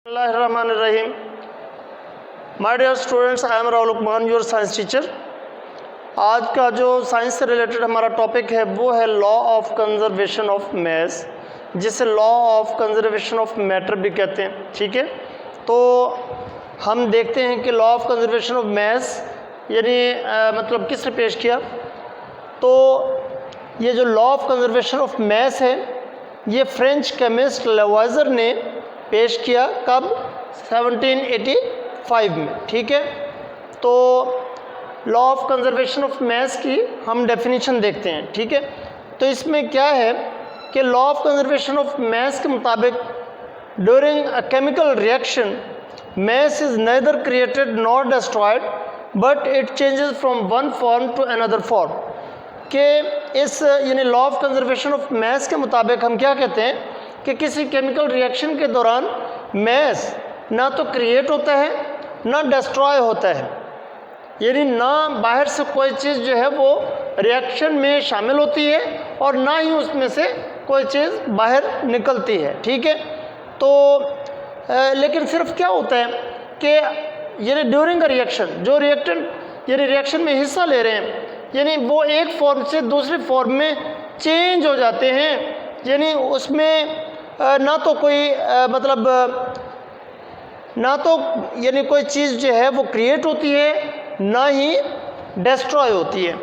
Bismillahirrahmanirrahim. My dear students, I am Rahul Lukman, your science teacher. आज का जो साइंस से रिलेटेड हमारा टॉपिक है वो है law of conservation of mass, जिसे law of conservation of matter भी कहते हैं। ठीक है, तो हम देखते हैं कि law of conservation of mess यानी मतलब किसने पेश किया। तो ये जो law of conservation of mess है ये फ्रेंच केमिस्ट लेवाइजर ने पेश किया। कब? 1785 में। ठीक है, तो law of conservation of mass की हम डेफिनेशन देखते हैं। ठीक है, तो इसमें क्या है कि law of conservation of mass के मुताबिक during a chemical reaction mass is neither created nor destroyed but it changes from one form to another form. कि इस यानी law of conservation of mass के मुताबिक हम क्या कहते हैं कि किसी केमिकल रिएक्शन के दौरान मैस ना तो क्रिएट होता है ना डिस्ट्रॉय होता है, यानी ना बाहर से कोई चीज़ जो है वो रिएक्शन में शामिल होती है और ना ही उसमें से कोई चीज़ बाहर निकलती है। ठीक है, तो लेकिन सिर्फ क्या होता है कि यानी ड्यूरिंग अ रिएक्शन जो रिएक्टेंट यानी रिएक्शन में हिस्सा ले रहे हैं यानी वो एक फॉर्म से दूसरी फॉर्म में चेंज हो जाते हैं, यानी उसमें ना तो कोई मतलब ना तो यानी कोई चीज़ जो है वो क्रिएट होती है ना ही डिस्ट्रॉय होती है।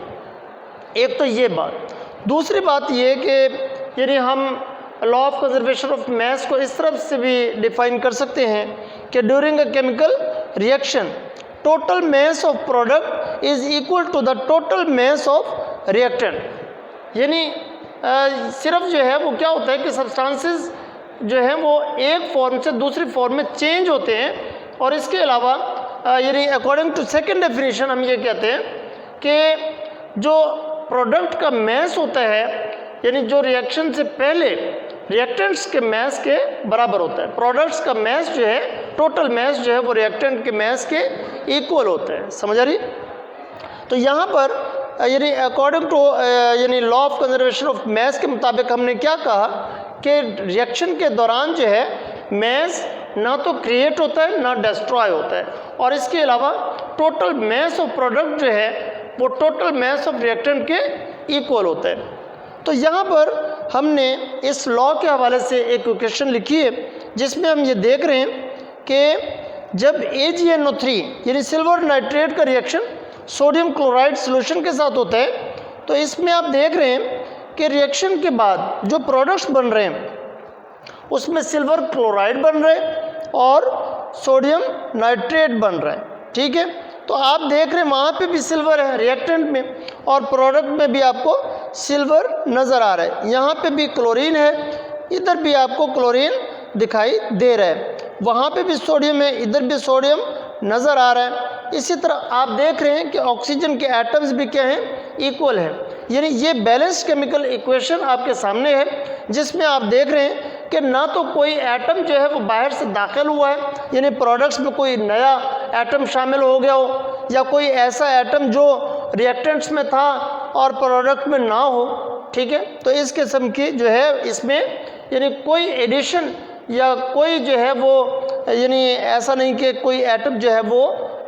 एक तो ये बात। दूसरी बात ये कि यानी हम law of conservation of mess को इस तरफ से भी डिफाइन कर सकते हैं कि during a chemical reaction total mass of product is equal to the total mass of reactant. यानी सिर्फ जो है वो क्या होता है कि सब्सटेंसेस जो हैं वो एक फॉर्म से दूसरी फॉर्म में चेंज होते हैं। और इसके अलावा यानी अकॉर्डिंग टू सेकंड डेफिनेशन हम ये कहते हैं कि जो प्रोडक्ट का मैस होता है यानी जो रिएक्शन से पहले रिएक्टेंट्स के मैस के बराबर होता है। प्रोडक्ट्स का मैस जो है टोटल मैस जो है वो रिएक्टेंट के मैस के इक्वल होता है। समझ आ रही? तो यहाँ पर यानी अकॉर्डिंग टू यानी law of conservation of mass के मुताबिक हमने क्या कहा कि रिएक्शन के दौरान जो है मैस ना तो क्रिएट होता है ना डिस्ट्रॉय होता है, और इसके अलावा टोटल मैस ऑफ प्रोडक्ट जो है वो टोटल मैस ऑफ रिएक्टेंट के इक्वल होता है। तो यहाँ पर हमने इस लॉ के हवाले से एक इक्वेशन लिखी है जिसमें हम ये देख रहे हैं कि जब AgNO3 यानी सिल्वर नाइट्रेट का रिएक्शन सोडियम क्लोराइड सॉल्यूशन के साथ होता है तो इसमें आप देख रहे हैं कि रिएक्शन के बाद जो प्रोडक्ट्स बन रहे हैं उसमें सिल्वर क्लोराइड बन रहे हैं और सोडियम नाइट्रेट बन रहा है। ठीक है, तो आप देख रहे हैं वहाँ पे भी सिल्वर है रिएक्टेंट में और प्रोडक्ट में भी आपको सिल्वर नज़र आ रहा है। यहाँ पे भी क्लोरीन है, इधर भी आपको क्लोरीन दिखाई दे रहा है, वहाँ पे भी सोडियम है, इधर भी सोडियम नज़र आ रहा है। इसी तरह आप देख रहे हैं कि ऑक्सीजन के एटम्स भी क्या हैं? इक्वल है। यानी ये बैलेंस्ड केमिकल इक्वेशन आपके सामने है जिसमें आप देख रहे हैं कि ना तो कोई एटम जो है वो बाहर से दाखिल हुआ है यानी प्रोडक्ट्स में कोई नया एटम शामिल हो गया हो या कोई ऐसा एटम जो रिएक्टेंट्स में था और प्रोडक्ट में ना हो। ठीक है, तो इस किस्म की जो है इसमें यानी कोई एडिशन या कोई जो है वो यानी ऐसा नहीं कि कोई एटम जो है वो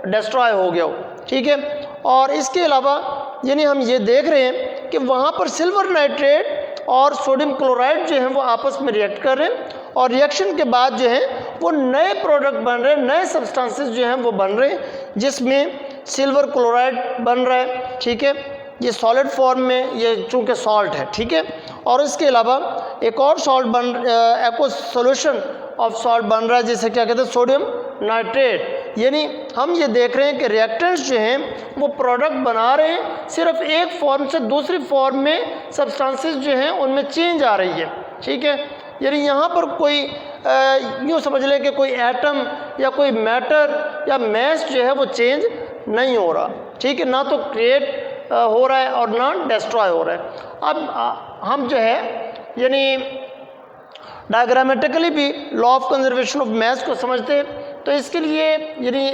डिस्ट्रॉय हो गया हो। ठीक है, और इसके अलावा यानी हम ये देख रहे हैं कि वहाँ पर सिल्वर नाइट्रेट और सोडियम क्लोराइड जो है वो आपस में रिएक्ट कर रहे हैं और रिएक्शन के बाद जो है वो नए प्रोडक्ट बन रहे हैं, नए सब्सटेंसेस जो हैं वो बन रहे हैं जिसमें सिल्वर क्लोराइड बन रहा है। ठीक है, ये सॉलिड फॉर्म में ये चूँकि सॉल्ट है। ठीक है, और इसके अलावा एक और salt aqueous solution of salt बन रहा है जिसे क्या कहते हैं? Sodium nitrate. यानी हम ये देख रहे हैं कि रिएक्टेंट्स जो हैं वो प्रोडक्ट बना रहे हैं, सिर्फ एक फॉर्म से दूसरी फॉर्म में सब्सटेंसेस जो हैं उनमें चेंज आ रही है। ठीक है, यानी यहाँ पर कोई यूँ समझ लें कि कोई एटम या कोई मैटर या मैस जो है वो चेंज नहीं हो रहा। ठीक है, ना तो क्रिएट हो रहा है और ना डिस्ट्रॉय हो रहा है। अब हम जो है यानी डायग्रामेटिकली भी law of conservation of mess को समझते हैं। तो इसके लिए यानी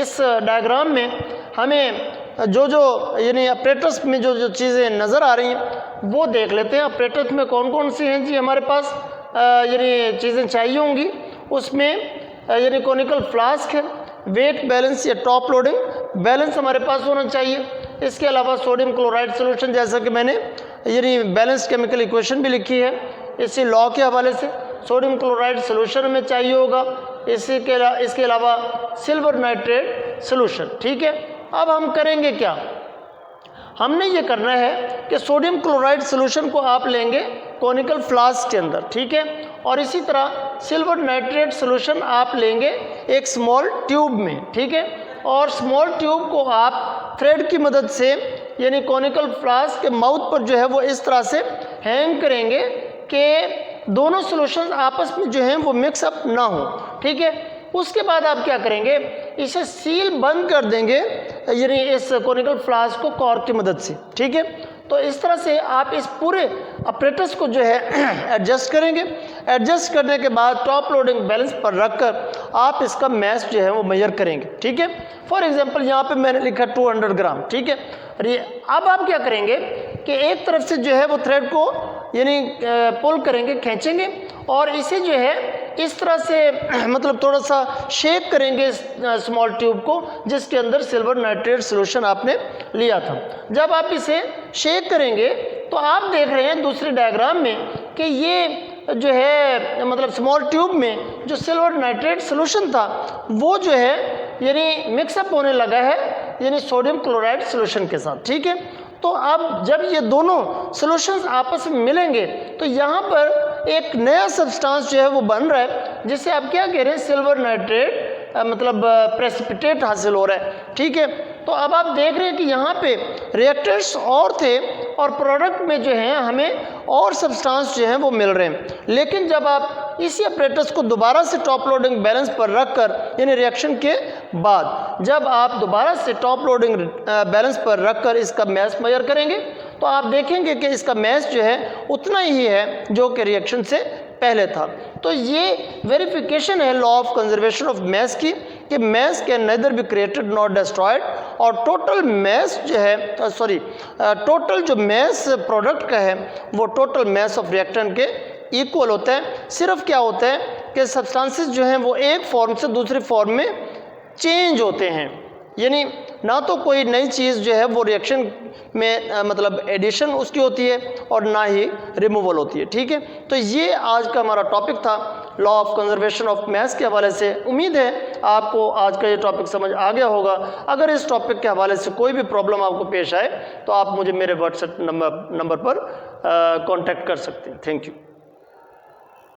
इस डायग्राम में हमें जो यानी ऑपरेटर्स में जो चीज़ें नज़र आ रही हैं वो देख लेते हैं। ऑपरेटर्स में कौन कौन सी हैं जी हमारे पास यानी चीज़ें चाहिए होंगी। उसमें यानी कॉनिकल फ्लास्क है, वेट बैलेंस या टॉप लोडिंग बैलेंस हमारे पास होना चाहिए। इसके अलावा सोडियम क्लोराइड सोल्यूशन, जैसा कि मैंने यानी बैलेंस केमिकल इक्वेशन भी लिखी है, इसी लॉ के हवाले से सोडियम क्लोराइड सोल्यूशन हमें चाहिए होगा। इसके अलावा सिल्वर नाइट्रेट सोल्यूशन। ठीक है, अब हम करेंगे क्या, हमने ये करना है कि सोडियम क्लोराइड सोल्यूशन को आप लेंगे कॉनिकल फ्लास्क के अंदर, ठीक है, और इसी तरह सिल्वर नाइट्रेट सोल्यूशन आप लेंगे एक स्मॉल ट्यूब में, ठीक है, और स्मॉल ट्यूब को आप थ्रेड की मदद से यानी कॉनिकल फ्लास्क के माउथ पर जो है वो इस तरह से हैंग करेंगे कि दोनों सॉल्यूशंस आपस में जो हैं वो मिक्सअप ना हो। ठीक है, उसके बाद आप क्या करेंगे, इसे सील बंद कर देंगे यानी इस कॉनिकल फ्लास्क को कॉर्क की मदद से। ठीक है, तो इस तरह से आप इस पूरे अपरेटस को जो है एडजस्ट करेंगे। एडजस्ट करने के बाद टॉप लोडिंग बैलेंस पर रखकर आप इसका मैस जो है वो मेजर करेंगे। ठीक है, फॉर एग्जांपल यहाँ पे मैंने लिखा 200 ग्राम। ठीक है, अब आप क्या करेंगे कि एक तरफ से जो है वो थ्रेड को यानी पुल करेंगे, खींचेंगे और इसे जो है इस तरह से मतलब थोड़ा सा शेक करेंगे स्मॉल ट्यूब को जिसके अंदर सिल्वर नाइट्रेट सोल्यूशन आपने लिया था। जब आप इसे शेक करेंगे तो आप देख रहे हैं दूसरे डायग्राम में कि ये जो है मतलब स्मॉल ट्यूब में जो सिल्वर नाइट्रेट सोल्यूशन था वो जो है यानी मिक्सअप होने लगा है यानी सोडियम क्लोराइड सोल्यूशन के साथ। ठीक है, तो अब जब ये दोनों सॉल्यूशंस आपस में मिलेंगे तो यहाँ पर एक नया सब्सटेंस जो है वो बन रहा है जिसे आप क्या कह रहे हैं, सिल्वर नाइट्रेट मतलब प्रेसिपिटेट हासिल हो रहा है। ठीक है, तो अब आप देख रहे हैं कि यहाँ पे रिएक्टर्स और थे और प्रोडक्ट में जो है हमें और सब्सटेंस जो हैं वो मिल रहे हैं। लेकिन जब आप इसी अपरेटस को दोबारा से टॉप लोडिंग बैलेंस पर रखकर यानी रिएक्शन के बाद जब आप दोबारा से टॉप लोडिंग बैलेंस पर रखकर इसका मैस मेजर करेंगे तो आप देखेंगे कि इसका मैस जो है उतना ही है जो कि रिएक्शन से पहले था। तो ये वेरिफिकेशन है law of conservation of mass की कि mass can neither be created not destroyed और टोटल मैस जो है टोटल जो मैस प्रोडक्ट का है वो टोटल मैस ऑफ रिएक्टेंट के इक्वल होता है। सिर्फ क्या होता है कि सब्सटेंसेस जो हैं वो एक फॉर्म से दूसरी फॉर्म में चेंज होते हैं, यानी ना तो कोई नई चीज़ जो है वो रिएक्शन में मतलब एडिशन उसकी होती है और ना ही रिमूवल होती है। ठीक है, तो ये आज का हमारा टॉपिक था law of conservation of mass के हवाले से। उम्मीद है आपको आज का ये टॉपिक समझ आ गया होगा। अगर इस टॉपिक के हवाले से कोई भी प्रॉब्लम आपको पेश आए तो आप मुझे मेरे व्हाट्सएप नंबर पर कांटेक्ट कर सकते हैं। Thank you.